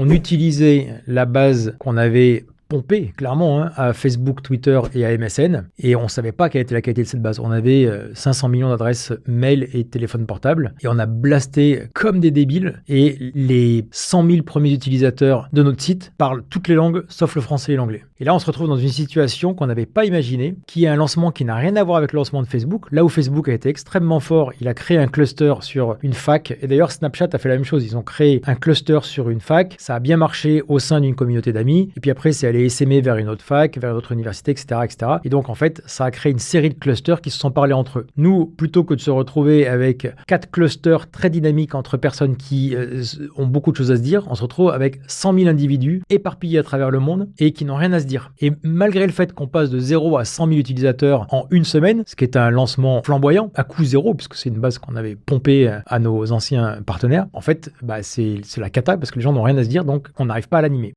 On utilisait la base qu'on avait pompé clairement à Facebook, Twitter et à MSN, et on savait pas quelle était la qualité de cette base. On avait 500 millions d'adresses mail et téléphones portables, et on a blasté comme des débiles, et les 100 000 premiers utilisateurs de notre site parlent toutes les langues sauf le français et l'anglais. Et là on se retrouve dans une situation qu'on n'avait pas imaginée, qui est un lancement qui n'a rien à voir avec le lancement de Facebook. Là où Facebook a été extrêmement fort, il a créé un cluster sur une fac, et d'ailleurs Snapchat a fait la même chose, ils ont créé un cluster sur une fac, ça a bien marché au sein d'une communauté d'amis, et puis après c'est allé essaimer vers une autre fac, vers une autre université, etc., etc. Et donc, en fait, ça a créé une série de clusters qui se sont parlé entre eux. Nous, plutôt que de se retrouver avec 4 clusters très dynamiques entre personnes qui ont beaucoup de choses à se dire, on se retrouve avec 100 000 individus éparpillés à travers le monde et qui n'ont rien à se dire. Et malgré le fait qu'on passe de 0 à 100 000 utilisateurs en une semaine, ce qui est un lancement flamboyant, à coût zéro, puisque c'est une base qu'on avait pompée à nos anciens partenaires, en fait, c'est la cata parce que les gens n'ont rien à se dire, donc on n'arrive pas à l'animer.